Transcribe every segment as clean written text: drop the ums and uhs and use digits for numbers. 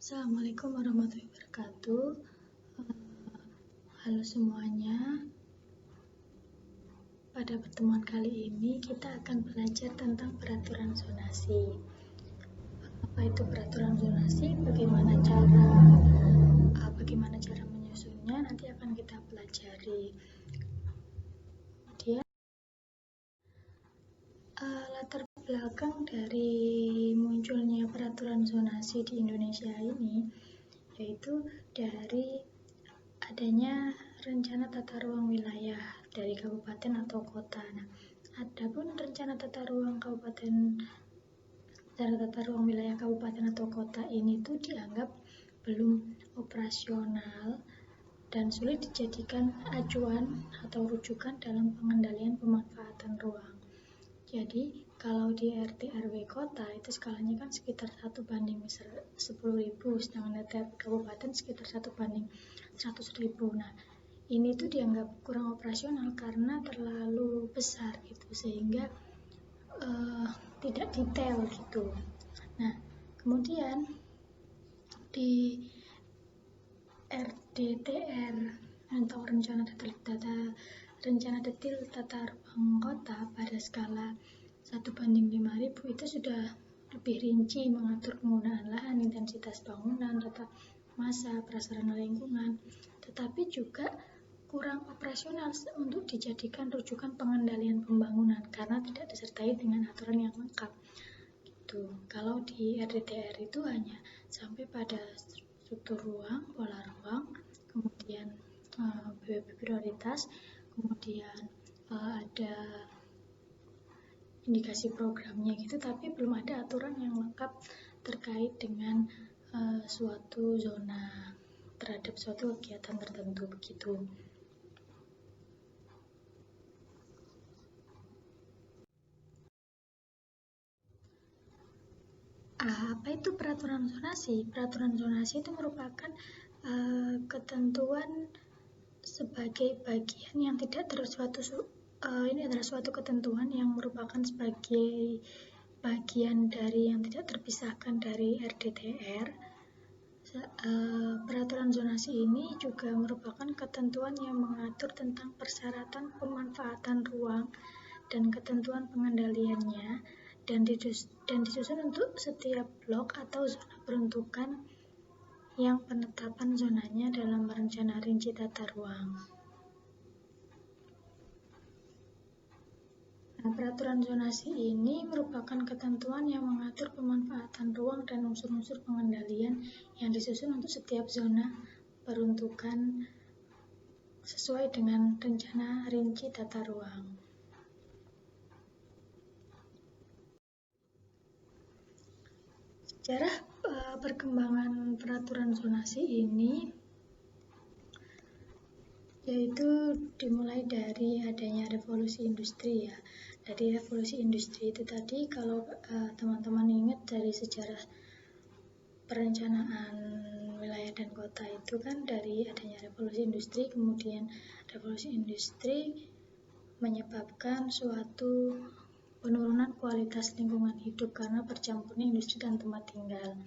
Assalamualaikum warahmatullahi wabarakatuh. Halo semuanya. Pada pertemuan kali ini kita akan belajar tentang peraturan zonasi. Apa itu peraturan zonasi? Bagaimana cara menyusunnya? Nanti akan kita pelajari. Kemudian latar belakang dari munculnya peraturan zonasi di Indonesia ini yaitu dari adanya rencana tata ruang wilayah dari kabupaten atau kota. Nah, adapun rencana tata ruang wilayah kabupaten atau kota ini tuh dianggap belum operasional dan sulit dijadikan acuan atau rujukan dalam pengendalian pemanfaatan ruang. Jadi kalau di RT RW kota itu skalanya kan sekitar 1/10.000, sedangkan RT kabupaten sekitar 1/100.000. Nah, ini tuh dianggap kurang operasional karena terlalu besar gitu, sehingga tidak detail gitu. Nah, kemudian di RDTR atau rencana detail tata ruang kota pada skala 1/5.000 itu sudah lebih rinci mengatur penggunaan lahan, intensitas bangunan, tata massa, prasarana lingkungan, tetapi juga kurang operasional untuk dijadikan rujukan pengendalian pembangunan karena tidak disertai dengan aturan yang lengkap. Gitu. Kalau di RDTR itu hanya sampai pada struktur ruang, pola ruang, kemudian BWP prioritas, kemudian ada indikasi programnya gitu, tapi belum ada aturan yang lengkap terkait dengan suatu zona terhadap suatu kegiatan tertentu begitu. Apa itu peraturan zonasi? Peraturan zonasi itu merupakan ketentuan sebagai bagian yang tidak ini adalah suatu ketentuan yang merupakan sebagai bagian dari yang tidak terpisahkan dari RDTR. Peraturan zonasi ini juga merupakan ketentuan yang mengatur tentang persyaratan pemanfaatan ruang dan ketentuan pengendaliannya dan disusun untuk setiap blok atau zona peruntukan yang penetapan zonanya dalam rencana rinci tata ruang. Nah, peraturan zonasi ini merupakan ketentuan yang mengatur pemanfaatan ruang dan unsur-unsur pengendalian yang disusun untuk setiap zona peruntukan sesuai dengan rencana rinci tata ruang. Sejarah perkembangan peraturan zonasi ini yaitu dimulai dari adanya revolusi industri ya. Dari revolusi industri itu tadi, kalau teman-teman ingat dari sejarah perencanaan wilayah dan kota itu kan dari adanya revolusi industri, kemudian revolusi industri menyebabkan suatu penurunan kualitas lingkungan hidup karena bercampurnya industri dan tempat tinggal.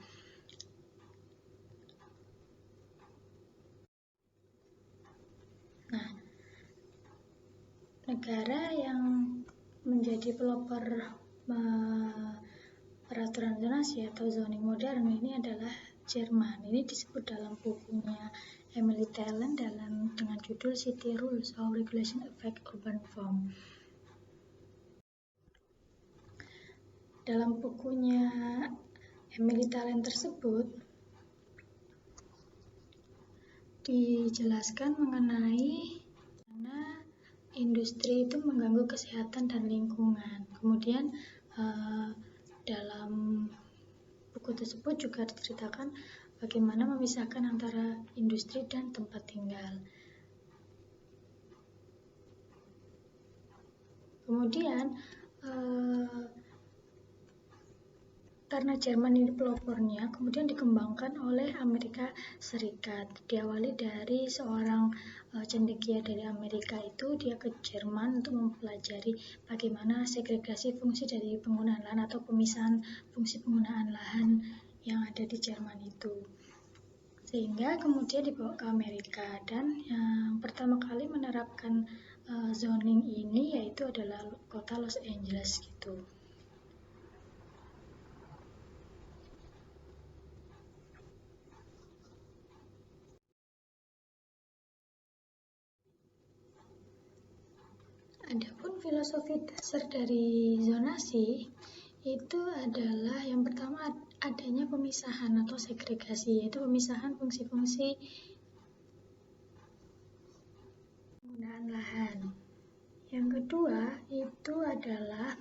Nah, negara yang menjadi pelopor peraturan zonasi atau zoning modern ini adalah Jerman. Ini disebut dalam bukunya Emily Talen dengan judul City Rules or Regulation Affect Urban Form. Dalam bukunya Emily Talen tersebut dijelaskan mengenai karena industri itu mengganggu kesehatan dan lingkungan. Kemudian dalam buku tersebut juga diceritakan bagaimana memisahkan antara industri dan tempat tinggal. Kemudian karena Jerman ini pelopornya, kemudian dikembangkan oleh Amerika Serikat. Diawali dari seorang cendekia dari Amerika itu, dia ke Jerman untuk mempelajari bagaimana segregasi fungsi dari penggunaan lahan atau pemisahan fungsi penggunaan lahan yang ada di Jerman itu. Sehingga kemudian dibawa ke Amerika, dan yang pertama kali menerapkan zoning ini yaitu adalah kota Los Angeles gitu. Adapun filosofi dasar dari zonasi itu adalah yang pertama adanya pemisahan atau segregasi, yaitu pemisahan fungsi-fungsi penggunaan lahan. Yang kedua itu adalah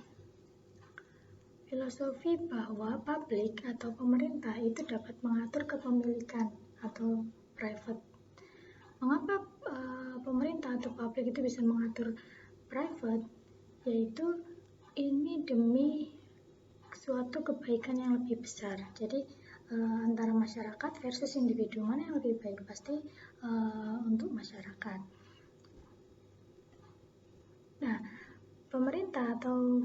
filosofi bahwa publik atau pemerintah itu dapat mengatur kepemilikan atau private. Mengapa pemerintah atau publik itu bisa mengatur private? Yaitu ini demi suatu kebaikan yang lebih besar. Jadi antara masyarakat versus individu, mana yang lebih baik? Pasti untuk masyarakat. Nah, pemerintah atau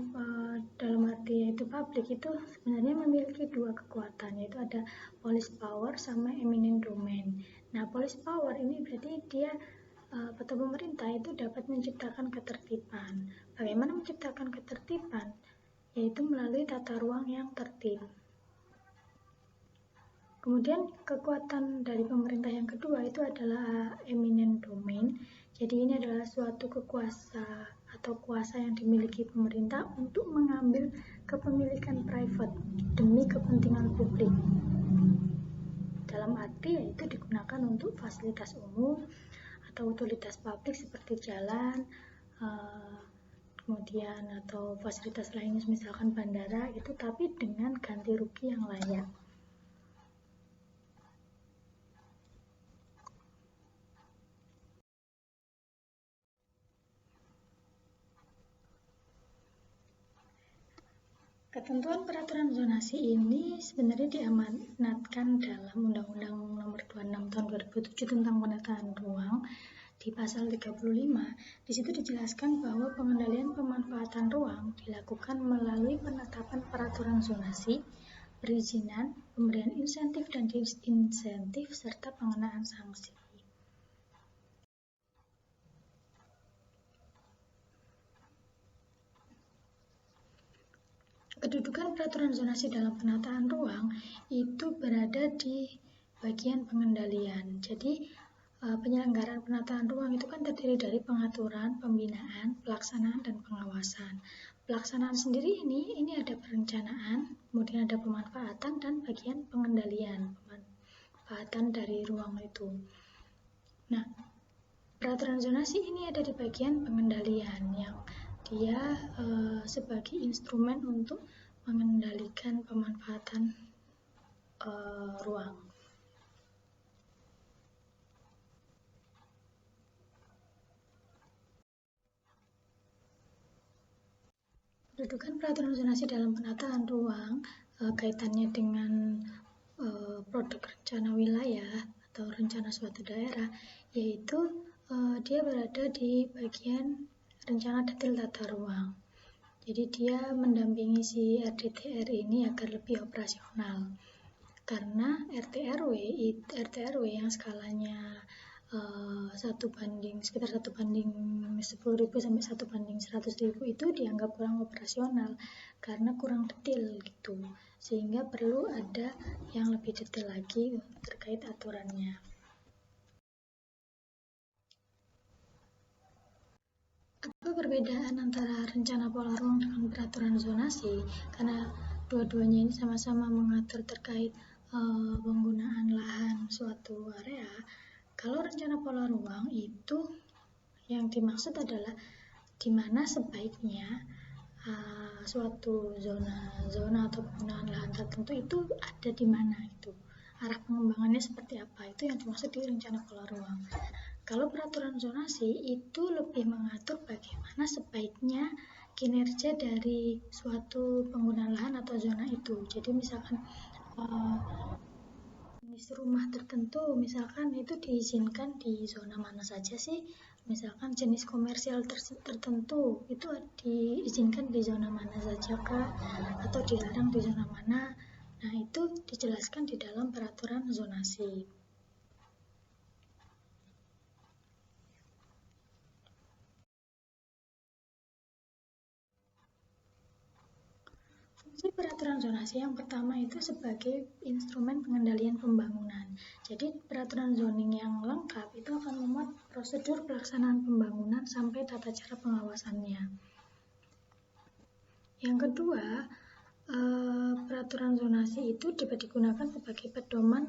dalam arti yaitu publik itu sebenarnya memiliki dua kekuatan, yaitu ada police power sama eminent domain. Nah, police power ini berarti dia atau pemerintah itu dapat menciptakan ketertiban. Bagaimana menciptakan ketertiban? Yaitu melalui tata ruang yang tertib. Kemudian kekuatan dari pemerintah yang kedua itu adalah eminent domain. Jadi ini adalah suatu kekuasaan atau kuasa yang dimiliki pemerintah untuk mengambil kepemilikan private demi kepentingan publik. Dalam arti yaitu digunakan untuk fasilitas umum atau utilitas publik seperti jalan, kemudian atau fasilitas lainnya misalkan bandara itu, tapi dengan ganti rugi yang layak. Ketentuan peraturan zonasi ini sebenarnya diamanatkan dalam Undang-Undang Nomor 26 Tahun 2007 tentang penataan ruang di pasal 35. Di situ dijelaskan bahwa pengendalian pemanfaatan ruang dilakukan melalui penetapan peraturan zonasi, perizinan, pemberian insentif dan disinsentif, serta pengenaan sanksi. Kedudukan peraturan zonasi dalam penataan ruang itu berada di bagian pengendalian. Jadi penyelenggaraan penataan ruang itu kan terdiri dari pengaturan, pembinaan, pelaksanaan, dan pengawasan. Pelaksanaan sendiri ini ada perencanaan, kemudian ada pemanfaatan, dan bagian pengendalian, pemanfaatan dari ruang itu. Nah, peraturan zonasi ini ada di bagian pengendalian yang dia sebagai instrumen untuk mengendalikan pemanfaatan ruang. Kedudukan peraturan zonasi dalam penataan ruang kaitannya dengan produk rencana wilayah atau rencana suatu daerah, yaitu dia berada di bagian rencana detail tata ruang. Jadi dia mendampingi si RDTR ini agar lebih operasional. Karena RT RW yang skalanya sekitar 1 banding 10.000 sampai 1 banding 100.000 itu dianggap kurang operasional karena kurang detail gitu. Sehingga perlu ada yang lebih detail lagi terkait aturannya. Apa perbedaan antara rencana pola ruang dengan peraturan zonasi? Karena dua-duanya ini sama-sama mengatur terkait penggunaan lahan suatu area. Kalau rencana pola ruang itu yang dimaksud adalah di mana sebaiknya suatu zona atau penggunaan lahan tertentu itu ada di mana itu. Arah pengembangannya seperti apa, itu yang dimaksud di rencana pola ruang. Kalau peraturan zonasi itu lebih mengatur bagaimana sebaiknya kinerja dari suatu penggunaan lahan atau zona itu. Jadi misalkan jenis rumah tertentu misalkan itu diizinkan di zona mana saja sih, misalkan jenis komersial tertentu itu diizinkan di zona mana saja kah, atau dilarang di zona mana. Nah, itu dijelaskan di dalam peraturan zonasi. Prinsip peraturan zonasi yang pertama itu sebagai instrumen pengendalian pembangunan. Jadi peraturan zoning yang lengkap itu akan memuat prosedur pelaksanaan pembangunan sampai tata cara pengawasannya. Yang kedua, peraturan zonasi itu dapat digunakan sebagai pedoman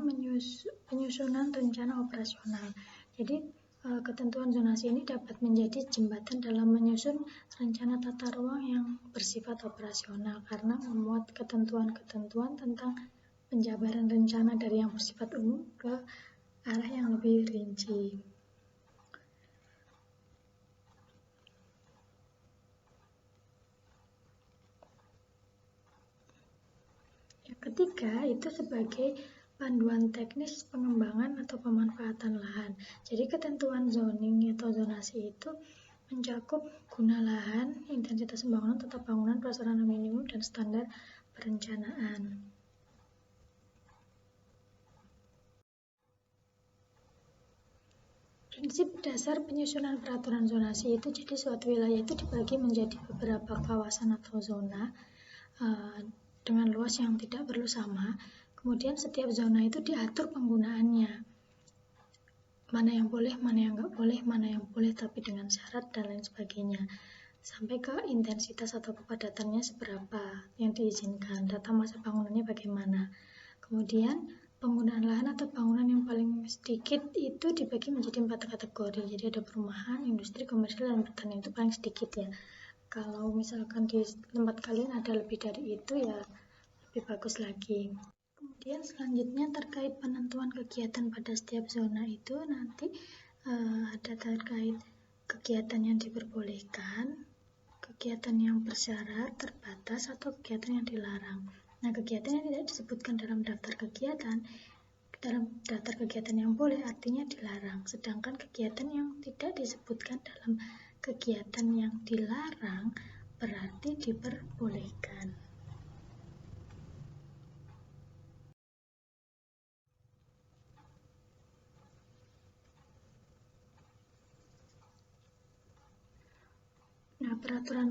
penyusunan rencana operasional. Jadi ketentuan zonasi ini dapat menjadi jembatan dalam menyusun rencana tata ruang yang bersifat operasional karena memuat ketentuan-ketentuan tentang penjabaran rencana dari yang bersifat umum ke arah yang lebih rinci. Yang ketiga itu sebagai panduan teknis pengembangan atau pemanfaatan lahan. Jadi ketentuan zoning atau zonasi itu mencakup guna lahan, intensitas pembangunan, tata bangunan, prasarana minimum, dan standar perencanaan. Prinsip dasar penyusunan peraturan zonasi itu jadi suatu wilayah itu dibagi menjadi beberapa kawasan atau zona dengan luas yang tidak perlu sama. Kemudian setiap zona itu diatur penggunaannya. Mana yang boleh, mana yang nggak boleh, mana yang boleh tapi dengan syarat dan lain sebagainya. Sampai ke intensitas atau kepadatannya seberapa yang diizinkan, data masa bangunannya bagaimana. Kemudian penggunaan lahan atau bangunan yang paling sedikit itu dibagi menjadi 4 kategori. Jadi ada perumahan, industri, komersial, dan pertanian itu paling sedikit ya. Kalau misalkan di tempat kalian ada lebih dari itu ya lebih bagus lagi. Kemudian selanjutnya terkait penentuan kegiatan pada setiap zona itu nanti ada terkait kegiatan yang diperbolehkan, kegiatan yang bersyarat, terbatas, atau kegiatan yang dilarang. Nah, kegiatan yang tidak disebutkan dalam daftar kegiatan yang boleh artinya dilarang, sedangkan kegiatan yang tidak disebutkan dalam kegiatan yang dilarang berarti diperbolehkan. Nah,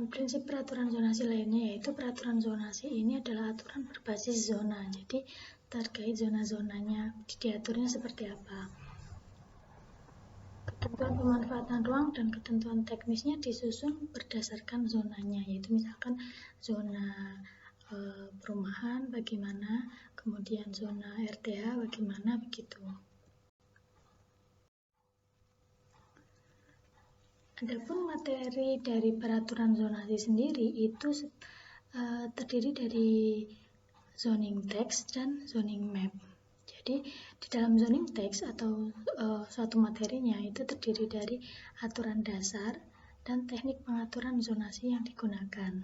prinsip peraturan zonasi lainnya yaitu peraturan zonasi ini adalah aturan berbasis zona. Jadi terkait zona-zonanya diaturnya seperti apa. Ketentuan pemanfaatan ruang dan ketentuan teknisnya disusun berdasarkan zonanya, yaitu misalkan zona perumahan bagaimana, kemudian zona RTH bagaimana, begitu. Adapun materi dari peraturan zonasi sendiri itu terdiri dari zoning text dan zoning map. Jadi di dalam zoning text atau suatu materinya itu terdiri dari aturan dasar dan teknik pengaturan zonasi yang digunakan.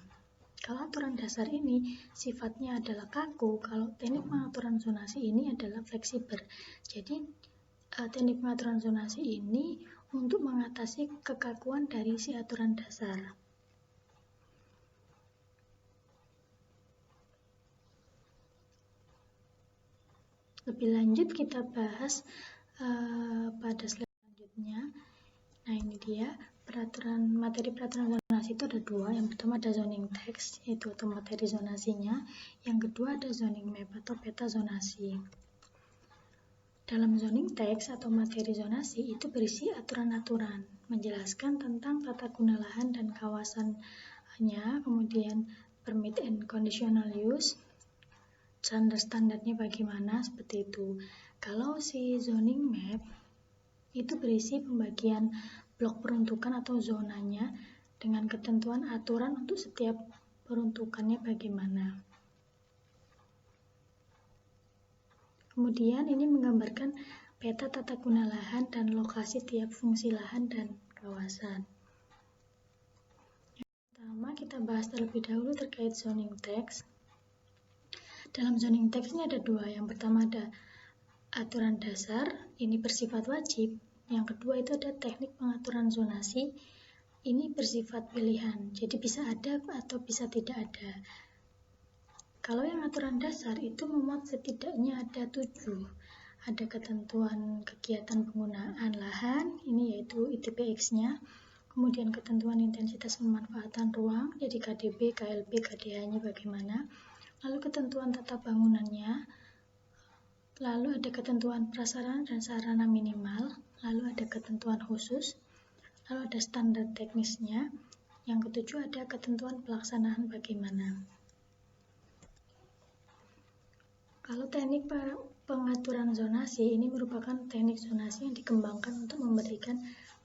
Kalau aturan dasar ini sifatnya adalah kaku, kalau teknik pengaturan zonasi ini adalah fleksibel. Jadi teknik pengaturan zonasi ini untuk mengatasi kekakuan dari si aturan dasar. Lebih lanjut kita bahas pada slide selanjutnya. Nah, ini dia materi peraturan zonasi itu ada dua. Yang pertama ada zoning text, yaitu atau materi zonasinya. Yang kedua ada zoning map atau peta zonasi. Dalam zoning text atau materi zonasi itu berisi aturan-aturan menjelaskan tentang tata guna lahan dan kawasannya, kemudian permit and conditional use, standar-standarnya bagaimana, seperti itu. Kalau si zoning map itu berisi pembagian blok peruntukan atau zonanya dengan ketentuan aturan untuk setiap peruntukannya bagaimana. Kemudian ini menggambarkan peta tata guna lahan dan lokasi tiap fungsi lahan dan kawasan. Yang pertama kita bahas terlebih dahulu terkait zoning text. Dalam zoning text ini ada dua. Yang pertama ada aturan dasar, ini bersifat wajib. Yang kedua itu ada teknik pengaturan zonasi, ini bersifat pilihan. Jadi bisa ada atau bisa tidak ada. Kalau yang aturan dasar itu memuat setidaknya ada 7. Ada ketentuan kegiatan penggunaan lahan, ini yaitu ITPX-nya. Kemudian ketentuan intensitas pemanfaatan ruang, jadi KDB, KLB, KDH-nya bagaimana. lalu ketentuan tata bangunannya, lalu ada ketentuan prasarana dan sarana minimal, lalu ada ketentuan khusus, lalu ada standar teknisnya. Yang ketujuh ada ketentuan pelaksanaan bagaimana. Kalau teknik pengaturan zonasi ini merupakan teknik zonasi yang dikembangkan untuk memberikan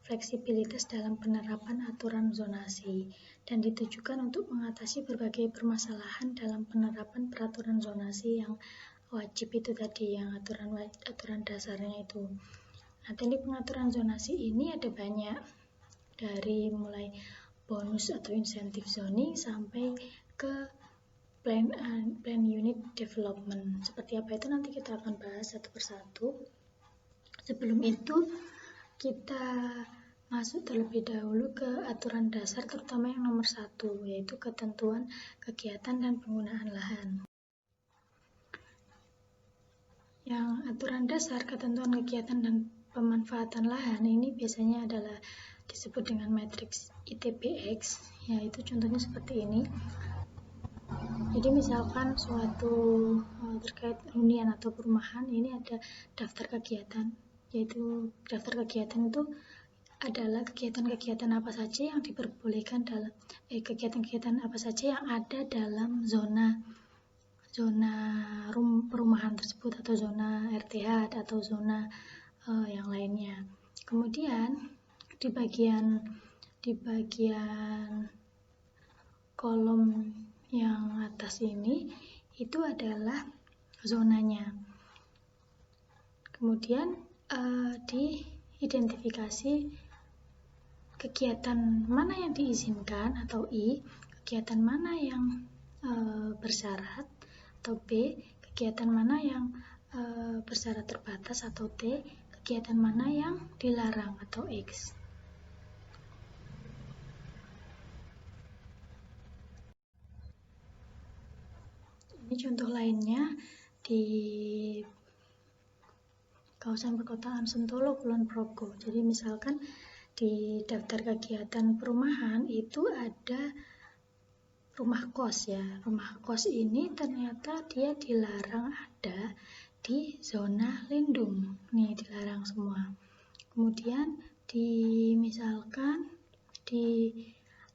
fleksibilitas dalam penerapan aturan zonasi dan ditujukan untuk mengatasi berbagai permasalahan dalam penerapan peraturan zonasi yang wajib itu tadi, yang aturan dasarnya itu. Nah, teknik pengaturan zonasi ini ada banyak, dari mulai bonus atau insentif zoning sampai ke plan unit development. Seperti apa itu nanti kita akan bahas satu persatu. Sebelum itu kita masuk terlebih dahulu ke aturan dasar, terutama yang nomor 1, yaitu ketentuan kegiatan dan penggunaan lahan. Yang aturan dasar ketentuan kegiatan dan pemanfaatan lahan ini biasanya adalah disebut dengan matriks ITBX, yaitu contohnya seperti ini. Jadi misalkan suatu terkait hunian atau perumahan, ini ada daftar kegiatan, yaitu daftar kegiatan itu adalah kegiatan-kegiatan apa saja yang diperbolehkan dalam kegiatan-kegiatan apa saja yang ada dalam zona perumahan tersebut, atau zona RTH atau zona yang lainnya. Kemudian di bagian kolom yang atas ini itu adalah zonanya. Kemudian diidentifikasi kegiatan mana yang diizinkan atau I, kegiatan mana yang bersyarat atau B, kegiatan mana yang bersyarat terbatas atau T, kegiatan mana yang dilarang atau X. Ini contoh lainnya di kawasan perkotaan Sentolo, Kulon Progo. Jadi misalkan di daftar kegiatan perumahan itu ada rumah kos ya. Rumah kos ini ternyata dia dilarang ada di zona lindung. Nih dilarang semua. Kemudian misalkan di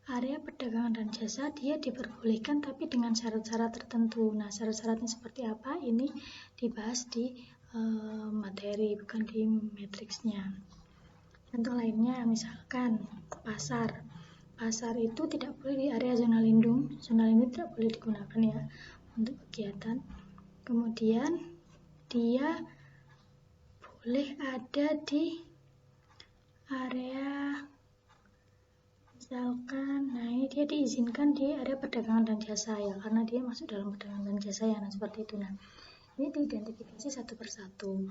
area perdagangan dan jasa dia diperbolehkan tapi dengan syarat-syarat tertentu. Nah, syarat-syaratnya seperti apa? Ini dibahas di materi, bukan di matriksnya. Contoh lainnya misalkan pasar. Pasar itu tidak boleh di area zona lindung. Zona lindung tidak boleh digunakan ya untuk kegiatan. Kemudian dia boleh ada di area misalkan, nah ini dia diizinkan di area perdagangan dan jasa ya, karena dia masuk dalam perdagangan dan jasa ya, nah seperti itu. Nah, ini diidentifikasi satu persatu.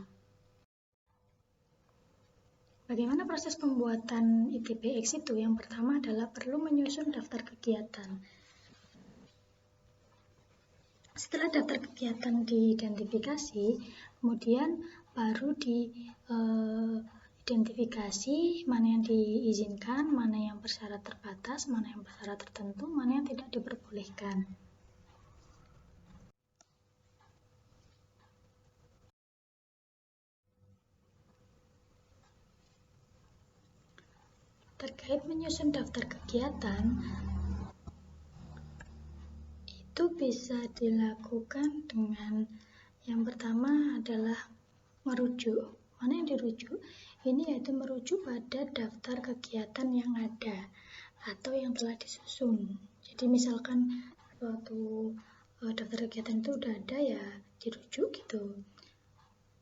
Bagaimana proses pembuatan ITBX itu? Yang pertama adalah perlu menyusun daftar kegiatan. Setelah daftar kegiatan diidentifikasi, kemudian baru identifikasi mana yang diizinkan, mana yang bersyarat terbatas, mana yang bersyarat tertentu, mana yang tidak diperbolehkan. Terkait menyusun daftar kegiatan, itu bisa dilakukan dengan yang pertama adalah merujuk. Mana yang dirujuk? Ini yaitu merujuk pada daftar kegiatan yang ada atau yang telah disusun. Jadi misalkan suatu daftar kegiatan itu udah ada ya, dirujuk gitu.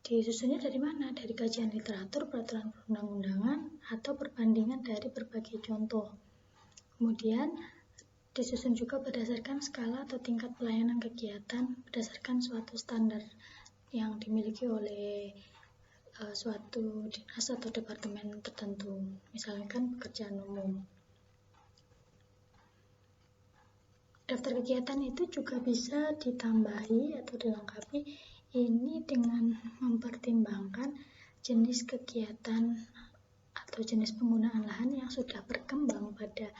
Disusunnya dari mana? Dari kajian literatur, peraturan perundang-undangan, atau perbandingan dari berbagai contoh. Kemudian disusun juga berdasarkan skala atau tingkat pelayanan kegiatan berdasarkan suatu standar yang dimiliki oleh suatu dinas atau departemen tertentu, misalkan pekerjaan umum. Daftar kegiatan itu juga bisa ditambahi atau dilengkapi ini dengan mempertimbangkan jenis kegiatan atau jenis penggunaan lahan yang sudah berkembang pada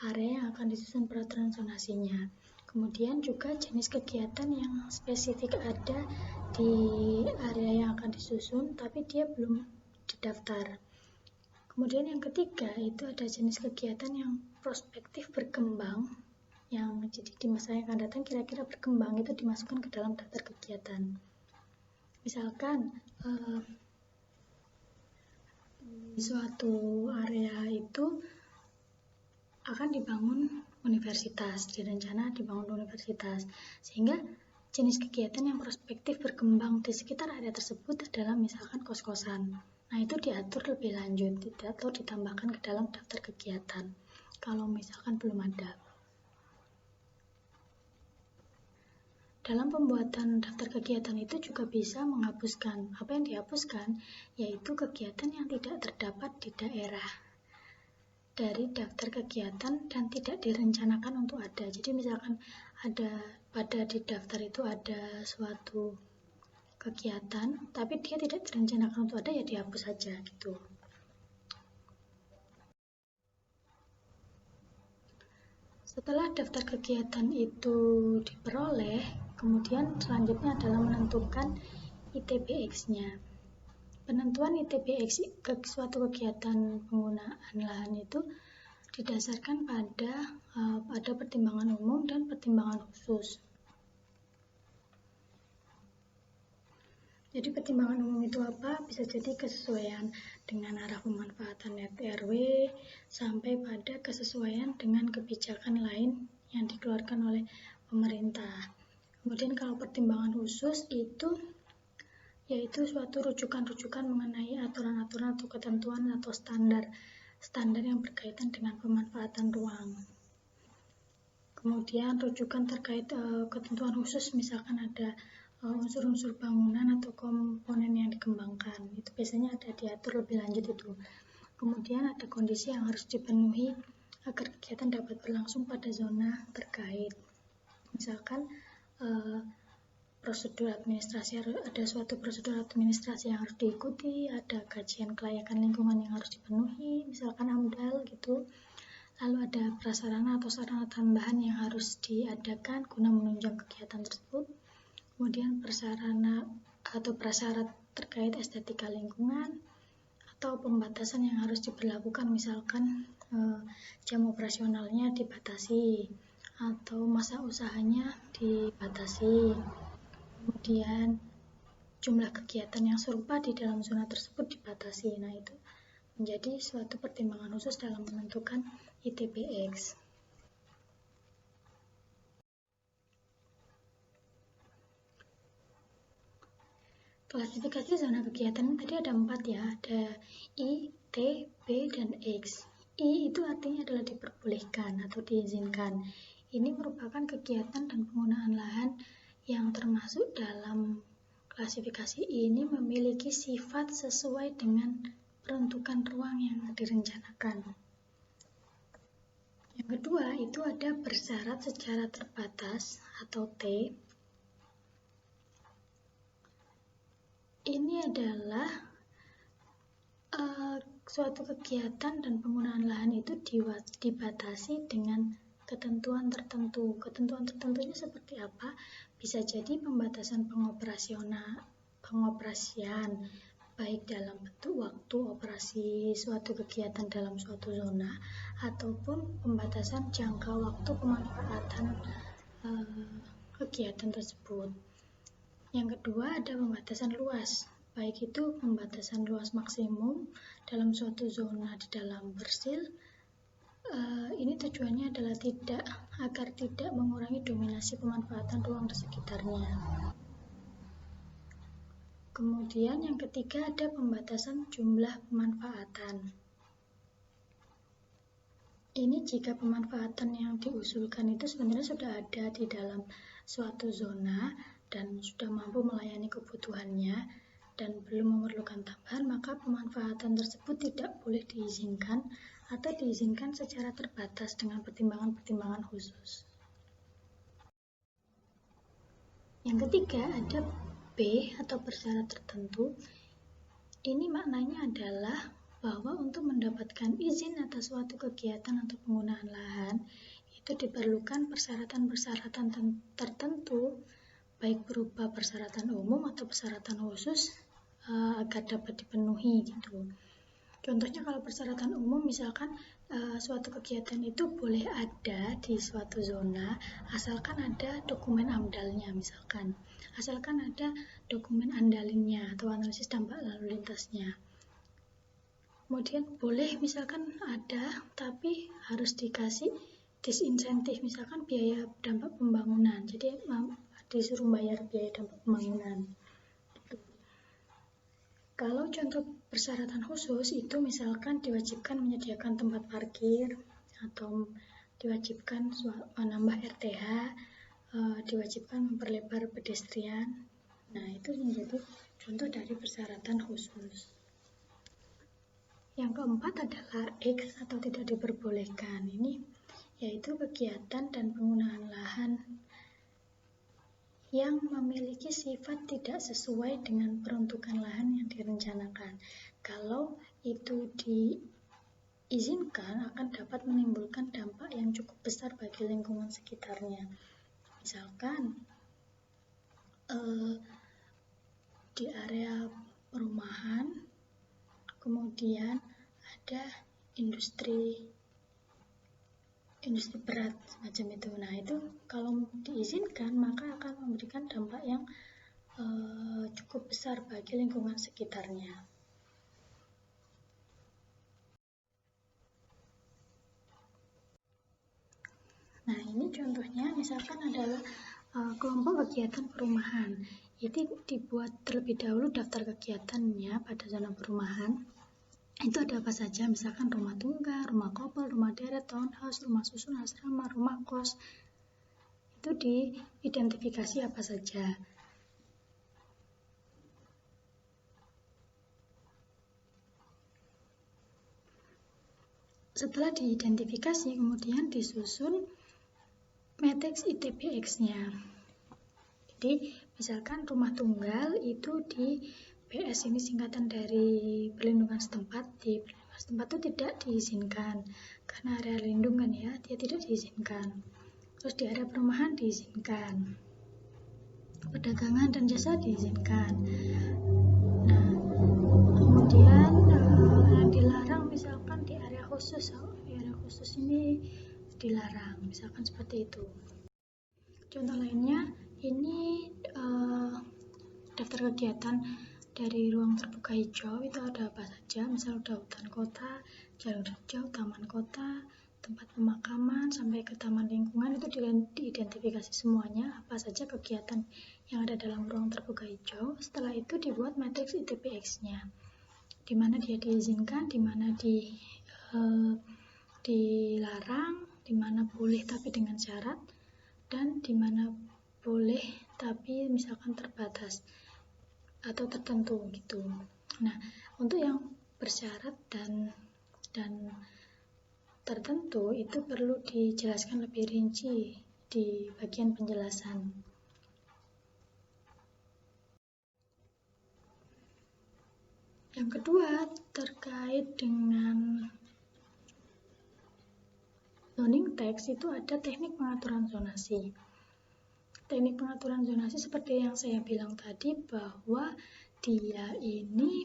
area yang akan disusun peraturan zonasinya. Kemudian juga jenis kegiatan yang spesifik ada di area yang akan disusun, tapi dia belum didaftar. Kemudian yang ketiga itu ada jenis kegiatan yang prospektif berkembang, yang jadi di masa yang akan datang kira-kira berkembang, itu dimasukkan ke dalam daftar kegiatan. Misalkan di suatu area itu akan dibangun universitas, direncana dibangun universitas, sehingga jenis kegiatan yang prospektif berkembang di sekitar area tersebut adalah misalkan kos-kosan. Nah, itu diatur lebih lanjut, atau ditambahkan ke dalam daftar kegiatan kalau misalkan belum ada. Dalam pembuatan daftar kegiatan itu juga bisa menghapuskan. Apa yang dihapuskan? Yaitu kegiatan yang tidak terdapat di daerah dari daftar kegiatan dan tidak direncanakan untuk ada. Jadi misalkan di daftar itu ada suatu kegiatan, tapi dia tidak direncanakan untuk ada, ya dihapus saja gitu. Setelah daftar kegiatan itu diperoleh, kemudian selanjutnya adalah menentukan ITBX-nya. Penentuan ITBX ke suatu kegiatan penggunaan lahan itu didasarkan pada pertimbangan umum dan pertimbangan khusus. Jadi pertimbangan umum itu apa? Bisa jadi kesesuaian dengan arah pemanfaatan RW sampai pada kesesuaian dengan kebijakan lain yang dikeluarkan oleh pemerintah. Kemudian kalau pertimbangan khusus itu yaitu suatu rujukan-rujukan mengenai aturan-aturan atau ketentuan atau standar yang berkaitan dengan pemanfaatan ruang. Kemudian rujukan terkait ketentuan khusus, misalkan ada unsur-unsur bangunan atau komponen yang dikembangkan, itu biasanya ada diatur lebih lanjut itu. Kemudian ada kondisi yang harus dipenuhi agar kegiatan dapat berlangsung pada zona terkait. Misalkan ada suatu prosedur administrasi yang harus diikuti, ada kajian kelayakan lingkungan yang harus dipenuhi, misalkan AMDAL gitu. Lalu ada prasarana atau sarana tambahan yang harus diadakan guna menunjang kegiatan tersebut. Kemudian prasarana atau prasyarat terkait estetika lingkungan, atau pembatasan yang harus diberlakukan, misalkan jam operasionalnya dibatasi atau masa usahanya dibatasi. Kemudian jumlah kegiatan yang serupa di dalam zona tersebut dibatasi. Nah, itu menjadi suatu pertimbangan khusus dalam menentukan ITBX. Klasifikasi zona kegiatan tadi ada 4 ya, ada I, T, B, dan X. I itu artinya adalah diperbolehkan atau diizinkan. Ini merupakan kegiatan dan penggunaan lahan yang termasuk dalam klasifikasi ini memiliki sifat sesuai dengan peruntukan ruang yang direncanakan. Yang kedua itu ada bersyarat secara terbatas atau T. Ini adalah suatu kegiatan dan penggunaan lahan itu dibatasi dengan ketentuan tertentu. Ketentuan tertentunya seperti apa? Bisa jadi pembatasan pengoperasian, baik dalam bentuk waktu operasi suatu kegiatan dalam suatu zona, ataupun pembatasan jangka waktu pemanfaatan kegiatan tersebut. Yang kedua ada pembatasan luas, baik itu pembatasan luas maksimum dalam suatu zona di dalam persil. Ini tujuannya adalah agar tidak mengurangi dominasi pemanfaatan ruang di sekitarnya. Kemudian yang ketiga ada pembatasan jumlah pemanfaatan. Ini jika pemanfaatan yang diusulkan itu sebenarnya sudah ada di dalam suatu zona dan sudah mampu melayani kebutuhannya dan belum memerlukan tambahan, maka pemanfaatan tersebut tidak boleh diizinkan atau diizinkan secara terbatas dengan pertimbangan-pertimbangan khusus. Yang ketiga ada B atau bersyarat tertentu. Ini maknanya adalah bahwa untuk mendapatkan izin atas suatu kegiatan atau penggunaan lahan itu diperlukan persyaratan-persyaratan tertentu, baik berupa persyaratan umum atau persyaratan khusus agar dapat dipenuhi gitu. Contohnya kalau persyaratan umum misalkan suatu kegiatan itu boleh ada di suatu zona asalkan ada dokumen AMDAL-nya misalkan, asalkan ada dokumen andalinnya atau analisis dampak lalu lintasnya. Kemudian boleh misalkan ada tapi harus dikasih disinsentif misalkan biaya dampak pembangunan, jadi disuruh bayar biaya dampak pembangunan. Kalau contoh persyaratan khusus itu misalkan diwajibkan menyediakan tempat parkir atau diwajibkan menambah RTH, diwajibkan memperlebar pedestrian. Nah, itu menjadi contoh dari persyaratan khusus. Yang keempat adalah X atau tidak diperbolehkan. Ini yaitu kegiatan dan penggunaan lahan yang memiliki sifat tidak sesuai dengan peruntukan lahan yang direncanakan. Kalau itu diizinkan akan dapat menimbulkan dampak yang cukup besar bagi lingkungan sekitarnya. Misalkan di area perumahan, kemudian ada industri berat semacam itu. Nah, itu kalau diizinkan maka akan memberikan dampak yang cukup besar bagi lingkungan sekitarnya. Nah, ini contohnya misalkan adalah kelompok kegiatan perumahan. Itu dibuat terlebih dahulu daftar kegiatannya pada zona perumahan. Itu ada apa saja, misalkan rumah tunggal, rumah couple, rumah deret, townhouse, rumah susun, asrama, rumah kos. Itu diidentifikasi apa saja. Setelah diidentifikasi, kemudian disusun matriks ITBX-nya. Jadi, misalkan rumah tunggal itu di PS, ini singkatan dari perlindungan setempat. Di perlindungan setempat itu tidak diizinkan karena area lindungan ya, dia tidak diizinkan. Terus di area perumahan diizinkan, perdagangan dan jasa diizinkan. Nah, kemudian yang dilarang misalkan di area khusus ini dilarang, misalkan seperti itu. Contoh lainnya ini daftar kegiatan dari ruang terbuka hijau itu ada apa saja, misal ada hutan kota, jalur hijau, taman kota, tempat pemakaman, sampai ke taman lingkungan. Itu diidentifikasi semuanya apa saja kegiatan yang ada dalam ruang terbuka hijau. Setelah itu dibuat matriks ITBX-nya, di mana dia diizinkan, di mana dilarang, di mana boleh tapi dengan syarat, dan di mana boleh tapi misalkan terbatas atau tertentu gitu. Nah, untuk yang bersyarat dan tertentu itu perlu dijelaskan lebih rinci di bagian penjelasan. Yang kedua terkait dengan zoning text itu ada teknik pengaturan zonasi. Teknik pengaturan zonasi seperti yang saya bilang tadi bahwa dia ini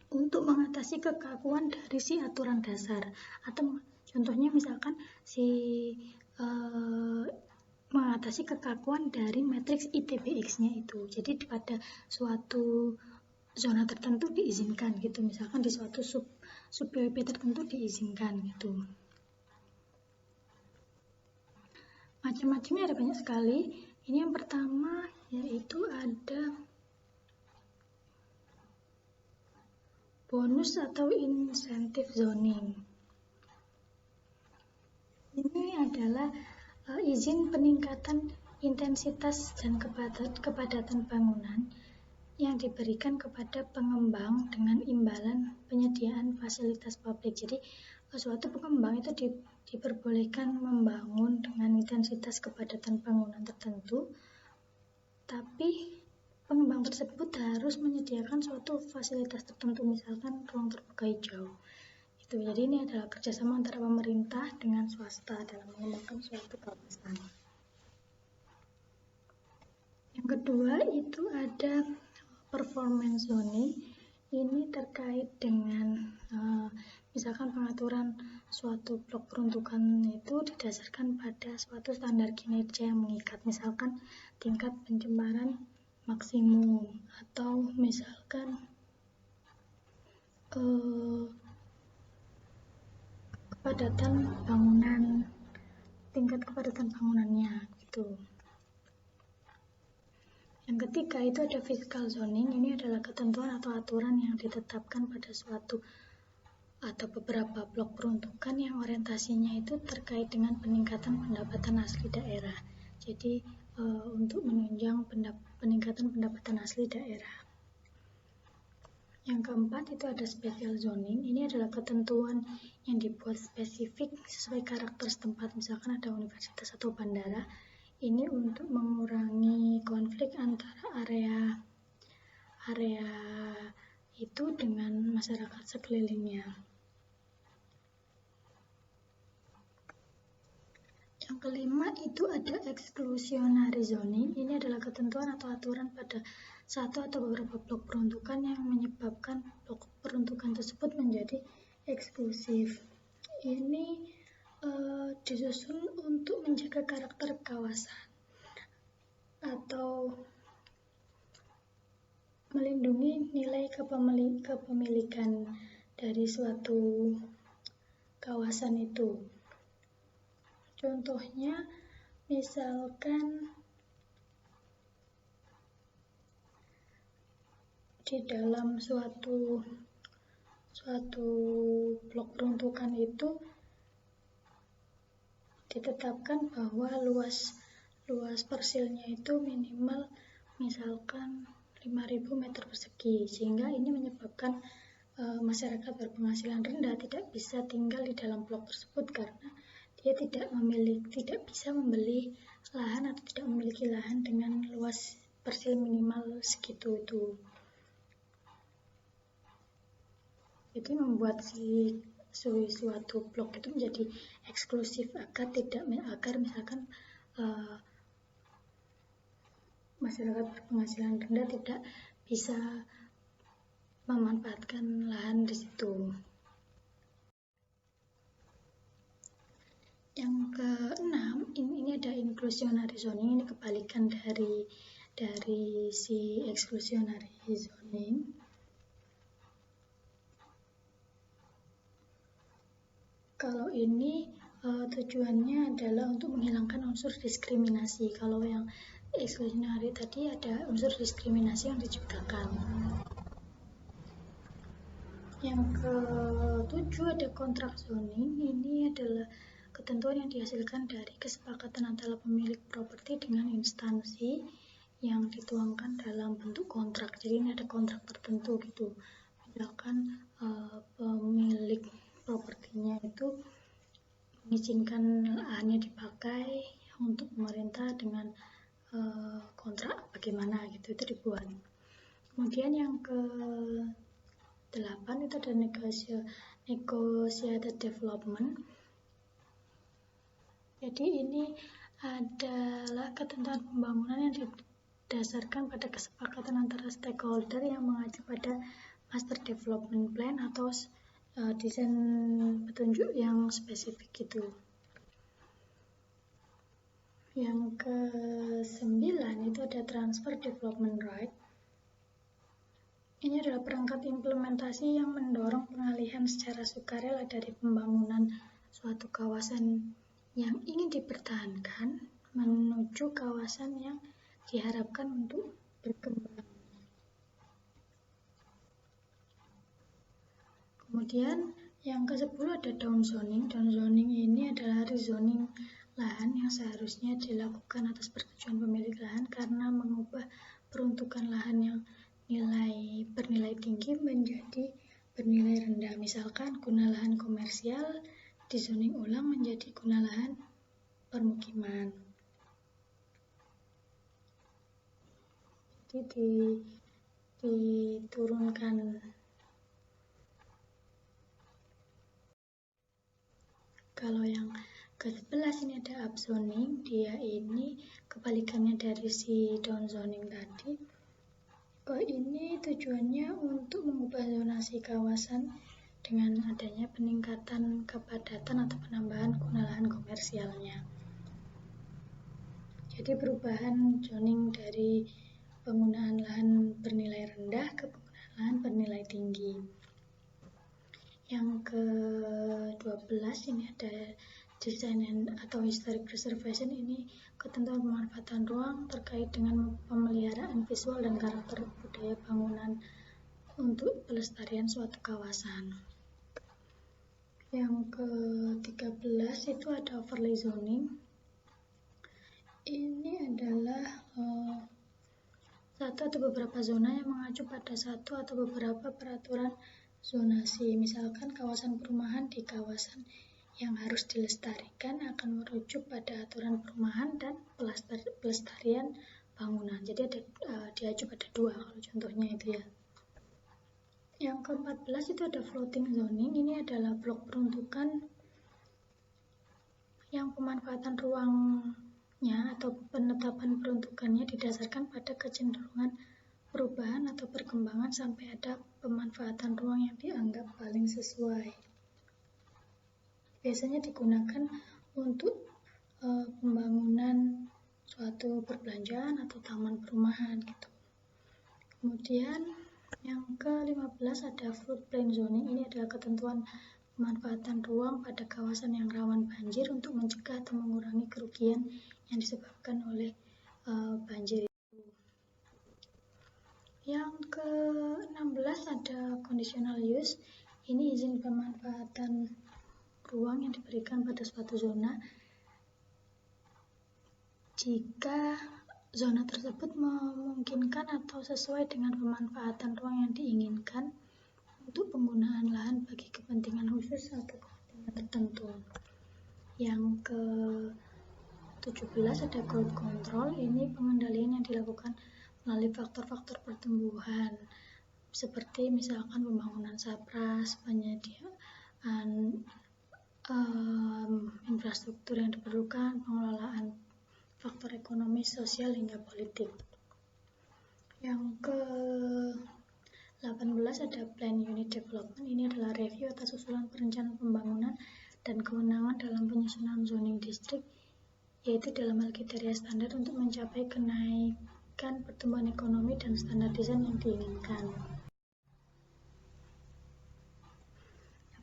untuk mengatasi kekakuan dari si aturan dasar, atau contohnya misalkan mengatasi kekakuan dari matriks ITBX-nya itu. Jadi pada suatu zona tertentu diizinkan gitu, misalkan di suatu sub PWP tertentu diizinkan gitu. Macam-macamnya ada banyak sekali. Ini yang pertama yaitu ada bonus atau insentif zoning. Ini adalah izin peningkatan intensitas dan kepadatan bangunan yang diberikan kepada pengembang dengan imbalan penyediaan fasilitas publik. Jadi suatu pengembang itu diperbolehkan membangun dengan intensitas kepadatan bangunan tertentu, tapi pengembang tersebut harus menyediakan suatu fasilitas tertentu, misalkan ruang terbuka hijau. Gitu. Jadi ini adalah kerjasama antara pemerintah dengan swasta dalam mengembangkan suatu kawasan. Yang kedua itu ada performance zoning. Ini terkait dengan misalkan pengaturan suatu blok peruntukan itu didasarkan pada suatu standar kinerja yang mengikat, misalkan tingkat pencemaran maksimum, atau misalkan kepadatan bangunan, tingkat kepadatan bangunannya gitu. Yang ketiga itu ada fiscal zoning. Ini adalah ketentuan atau aturan yang ditetapkan pada suatu atau beberapa blok peruntukan yang orientasinya itu terkait dengan peningkatan pendapatan asli daerah. Jadi untuk menunjang peningkatan pendapatan asli daerah. Yang keempat itu ada special zoning. Ini adalah ketentuan yang dibuat spesifik sesuai karakter setempat. Misalkan ada universitas atau bandara. Ini untuk mengurangi konflik antara area itu dengan masyarakat sekelilingnya. Yang kelima itu ada exclusionary zoning. Ini adalah ketentuan atau aturan pada satu atau beberapa blok peruntukan yang menyebabkan blok peruntukan tersebut menjadi eksklusif. Ini disusun untuk menjaga karakter kawasan atau melindungi nilai kepemilikan dari suatu kawasan itu. Contohnya, misalkan di dalam suatu blok peruntukan itu ditetapkan bahwa luas persilnya itu minimal misalkan 5.000 meter persegi, sehingga ini menyebabkan masyarakat berpenghasilan rendah tidak bisa tinggal di dalam blok tersebut karena dia tidak bisa membeli lahan atau tidak memiliki lahan dengan luas persil minimal segitu itu. Jadi membuat suatu blok itu menjadi eksklusif agar misalkan masyarakat berpenghasilan rendah tidak bisa memanfaatkan lahan di situ. Yang keenam, ini ada inclusionary zoning. Ini kebalikan dari si exclusionary zoning. Kalau ini tujuannya adalah untuk menghilangkan unsur diskriminasi. Kalau yang exclusionary tadi ada unsur diskriminasi yang diciptakan. Yang ketujuh ada kontrak zoning. Ini adalah ketentuan yang dihasilkan dari kesepakatan antara pemilik properti dengan instansi yang dituangkan dalam bentuk kontrak. Jadi ini ada kontrak tertentu gitu. Misalkan pemilik propertinya itu mengizinkan lahannya dipakai untuk pemerintah dengan kontrak bagaimana gitu, itu dibuat. Kemudian yang ke-8 itu ada negotiated development. Jadi ini adalah ketentuan pembangunan yang didasarkan pada kesepakatan antara stakeholder yang mengacu pada master development plan atau desain petunjuk yang spesifik gitu. Yang ke-9 itu ada transfer development right. Ini adalah perangkat implementasi yang mendorong pengalihan secara sukarela dari pembangunan suatu kawasan yang ingin dipertahankan menuju kawasan yang diharapkan untuk berkembang. Kemudian yang ke-10 ada downzoning. Downzoning ini adalah rezoning lahan yang seharusnya dilakukan atas persetujuan pemilik lahan karena mengubah peruntukan lahan yang bernilai tinggi menjadi bernilai rendah. Misalkan guna lahan komersial dizoning ulang menjadi guna lahan permukiman. Jadi diturunkan Kalau yang ke-11 ini ada upzoning, dia ini kebalikannya dari si downzoning tadi. Ini tujuannya untuk mengubah zonasi kawasan dengan adanya peningkatan kepadatan atau penambahan guna lahan komersialnya. Jadi perubahan zoning dari penggunaan lahan bernilai rendah ke penggunaan lahan bernilai tinggi. Yang ke-12 ini ada design atau historic preservation, ini ketentuan pemanfaatan ruang terkait dengan pemeliharaan visual dan karakter budaya bangunan untuk pelestarian suatu kawasan. Yang ke-13 itu ada overlay zoning. Ini adalah satu atau beberapa zona yang mengacu pada satu atau beberapa peraturan zonasi. Misalkan kawasan perumahan di kawasan yang harus dilestarikan akan merujuk pada aturan perumahan dan pelestarian bangunan. Jadi ada diacu pada dua kalau contohnya itu ya. Yang ke-14 itu ada floating zoning. Ini adalah blok peruntukan yang pemanfaatan ruangnya atau penetapan peruntukannya didasarkan pada kecenderungan perubahan atau perkembangan sampai ada pemanfaatan ruang yang dianggap paling sesuai. Biasanya digunakan untuk pembangunan suatu perbelanjaan atau taman perumahan gitu. Kemudian yang ke-15 ada floodplain zoning. Ini adalah ketentuan pemanfaatan ruang pada kawasan yang rawan banjir untuk mencegah atau mengurangi kerugian yang disebabkan oleh banjir itu. Yang ke-16 ada conditional use. Ini izin pemanfaatan ruang yang diberikan pada suatu zona jika zona tersebut memungkinkan atau sesuai dengan pemanfaatan ruang yang diinginkan untuk penggunaan lahan bagi kepentingan khusus atau kepentingan tertentu. Yang ke-17 ada growth control. Ini pengendalian yang dilakukan melalui faktor-faktor pertumbuhan seperti misalkan pembangunan sapras, penyediaan infrastruktur yang diperlukan, pengelolaan faktor ekonomi, sosial, hingga politik. Yang ke-18 ada plan unit development. Ini adalah review atas usulan perencanaan pembangunan dan kewenangan dalam penyusunan zoning district, yaitu dalam hal kriteria standar untuk mencapai kenaikan pertumbuhan ekonomi dan standar desain yang diinginkan.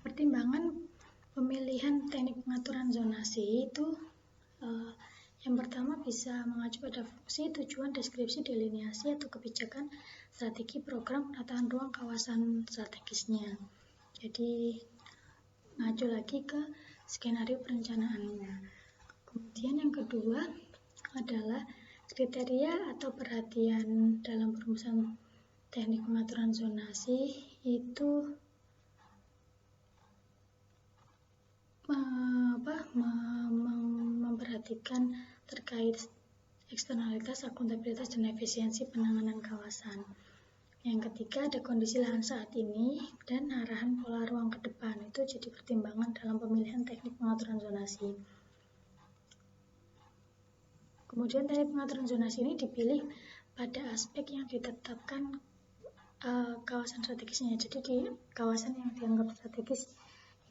Pertimbangan pemilihan teknik pengaturan zonasi itu yang pertama bisa mengacu pada fungsi, tujuan, deskripsi, delineasi atau kebijakan, strategi, program penataan ruang kawasan strategisnya. Jadi mengacu lagi ke skenario perencanaannya. Kemudian yang kedua adalah kriteria atau perhatian dalam perumusan teknik pengaturan zonasi itu memperhatikan terkait eksternalitas, akuntabilitas, dan efisiensi penanganan kawasan. Yang ketiga ada kondisi lahan saat ini dan arahan pola ruang ke depan. Itu jadi pertimbangan dalam pemilihan teknik pengaturan zonasi. Kemudian teknik pengaturan zonasi ini dipilih pada aspek yang ditetapkan kawasan strategisnya. Jadi di kawasan yang dianggap strategis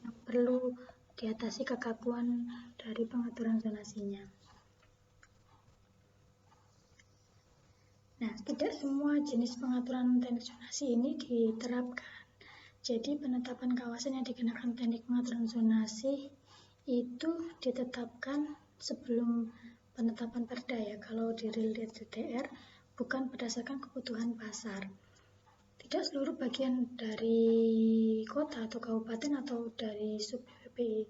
yang perlu diatasi kekakuan dari pengaturan zonasinya. Nah, tidak semua jenis pengaturan teknik zonasi ini diterapkan. Jadi penetapan kawasan yang dikenakan teknik pengaturan zonasi itu ditetapkan sebelum penetapan perda ya. Kalau di Real DTR bukan berdasarkan kebutuhan pasar. Tidak seluruh bagian dari kota atau kabupaten atau dari sub PPI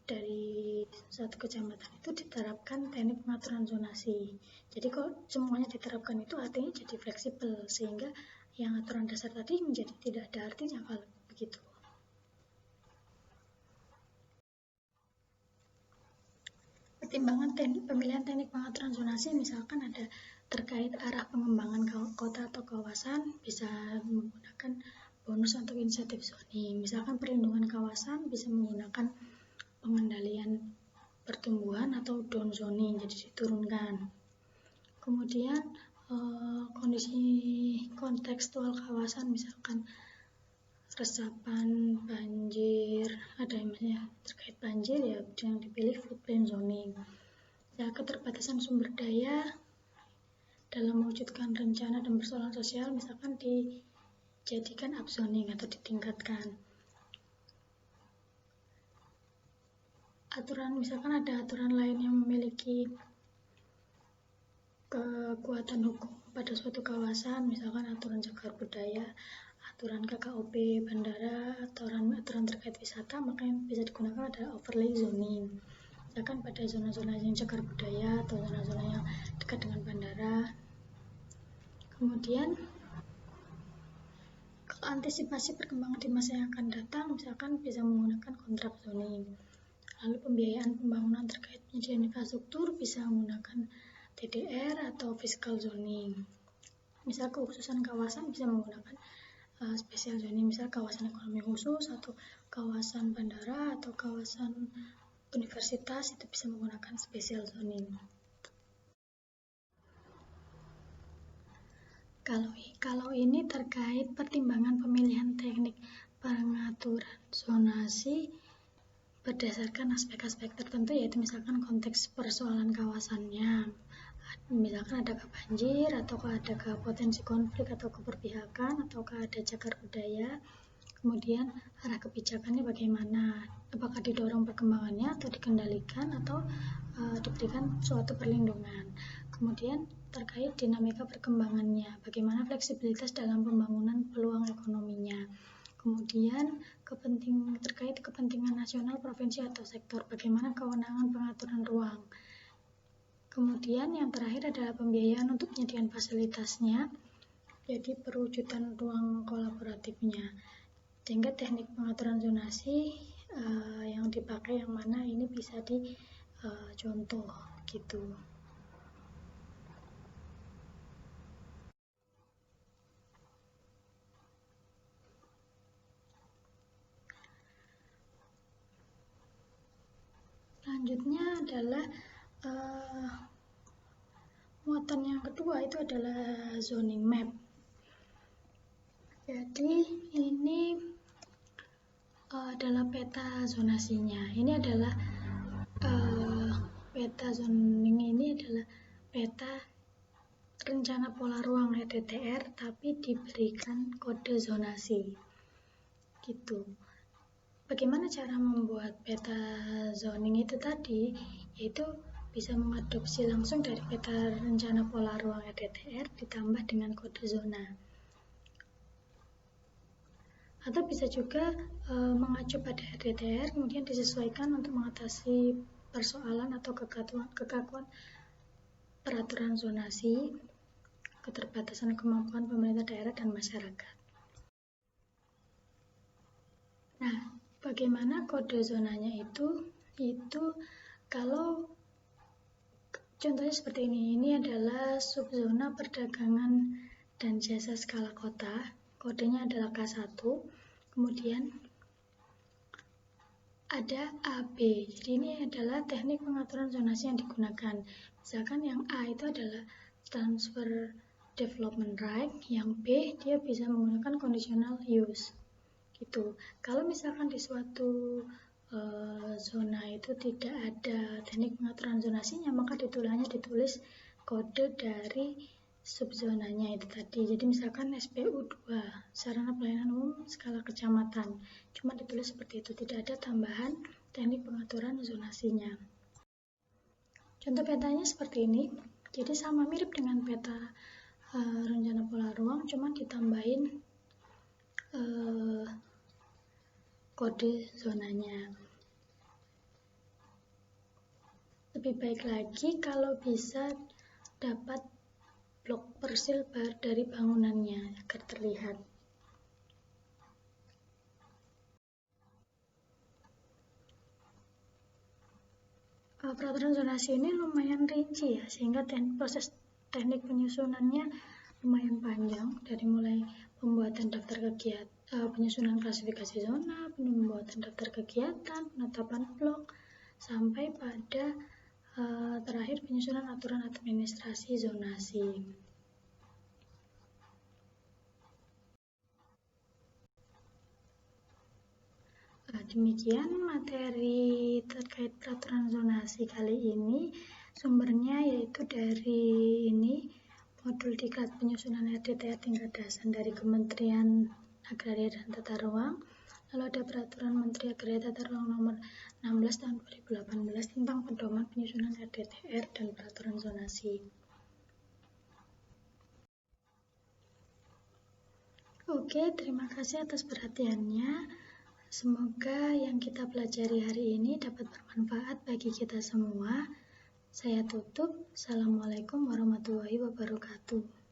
dari satu kecamatan itu diterapkan teknik pengaturan zonasi. Jadi kalau semuanya diterapkan itu artinya jadi fleksibel, sehingga yang aturan dasar tadi menjadi tidak ada artinya kalau begitu. Pertimbangan pemilihan teknik pengaturan zonasi misalkan ada terkait arah pengembangan kota atau kawasan, bisa menggunakan bonus atau insentif zoning. Misalkan perlindungan kawasan bisa menggunakan pengendalian pertumbuhan atau downzoning, jadi diturunkan. Kemudian kondisi kontekstual kawasan, misalkan resapan, banjir, ada yang terkait banjir ya yang dipilih floodplain zoning. Ya, keterbatasan sumber daya dalam mewujudkan rencana dan persoalan sosial misalkan dijadikan upzoning atau ditingkatkan. Misalkan ada aturan lain yang memiliki kekuatan hukum pada suatu kawasan, misalkan aturan cagar budaya, aturan KKOP bandara, aturan terkait wisata, maka yang bisa digunakan adalah overlay zoning. Misalkan pada zona-zona yang cagar budaya atau zona-zona yang dekat dengan bandara. Kemudian antisipasi perkembangan di masa yang akan datang, misalkan bisa menggunakan kontrak zoning. Lalu pembiayaan pembangunan terkait penyediaan infrastruktur bisa menggunakan TDR atau fiscal zoning. Misal kekhususan kawasan bisa menggunakan special zoning, misal kawasan ekonomi khusus atau kawasan bandara atau kawasan universitas itu bisa menggunakan special zoning. Kalau ini terkait pertimbangan pemilihan teknik pengaturan zonasi berdasarkan aspek-aspek tertentu, yaitu misalkan konteks persoalan kawasannya, misalkan adakah banjir, ataukah adakah potensi konflik atau keberpihakan, ataukah ada cagar budaya, kemudian arah kebijakannya bagaimana, apakah didorong perkembangannya atau dikendalikan atau diberikan suatu perlindungan. Kemudian terkait dinamika perkembangannya, bagaimana fleksibilitas dalam pembangunan peluang ekonominya. Kemudian terkait kepentingan nasional, provinsi atau sektor, bagaimana kewenangan pengaturan ruang. Kemudian yang terakhir adalah pembiayaan untuk penyediaan fasilitasnya, jadi perwujudan ruang kolaboratifnya. Sehingga teknik pengaturan zonasi yang dipakai yang mana ini bisa dicontoh gitu. Selanjutnya adalah muatan yang kedua itu adalah zoning map. Jadi ini adalah peta zonasinya. Ini adalah peta zoning ini adalah peta rencana pola ruang RDTR tapi diberikan kode zonasi. Gitu. Bagaimana cara membuat peta zoning itu tadi? Yaitu bisa mengadopsi langsung dari peta rencana pola ruang RDTR ditambah dengan kode zona. Atau bisa juga mengacu pada RDTR kemudian disesuaikan untuk mengatasi persoalan atau kekakuan peraturan zonasi, keterbatasan kemampuan pemerintah daerah dan masyarakat. Nah, bagaimana kode zonanya itu kalau contohnya seperti ini. Ini adalah subzona perdagangan dan jasa skala kota. Kodenya adalah K1. Kemudian ada AB. Jadi ini adalah teknik pengaturan zonasi yang digunakan. Misalkan yang A itu adalah transfer development right, yang B dia bisa menggunakan conditional use. Gitu. Kalau misalkan di suatu zona itu tidak ada teknik pengaturan zonasinya, maka hanya ditulis kode dari subzonanya itu tadi. Jadi misalkan SPU 2, sarana pelayanan umum skala kecamatan, cuma ditulis seperti itu, tidak ada tambahan teknik pengaturan zonasinya. Contoh petanya seperti ini. Jadi sama mirip dengan peta rencana pola ruang, cuma ditambahin kode zonanya. Lebih baik lagi kalau bisa dapat blok persil dari bangunannya agar terlihat. Peraturan zonasi ini lumayan rinci ya, sehingga proses teknik penyusunannya lumayan panjang, dari mulai pembuatan daftar penyusunan klasifikasi zona, pembuatan daftar kegiatan, penetapan blok, sampai pada terakhir penyusunan aturan administrasi zonasi. Demikian materi terkait peraturan zonasi kali ini. Sumbernya yaitu dari modul diklat penyusunan RDTR tingkat dasar dari Kementerian Agraria dan Tata Ruang. Lalu ada Peraturan Menteri Agraria Tata Ruang Nomor 16 Tahun 2018 tentang pedoman penyusunan RDTR dan peraturan zonasi. Oke, terima kasih atas perhatiannya. Semoga yang kita pelajari hari ini dapat bermanfaat bagi kita semua. Saya tutup. Assalamualaikum warahmatullahi wabarakatuh.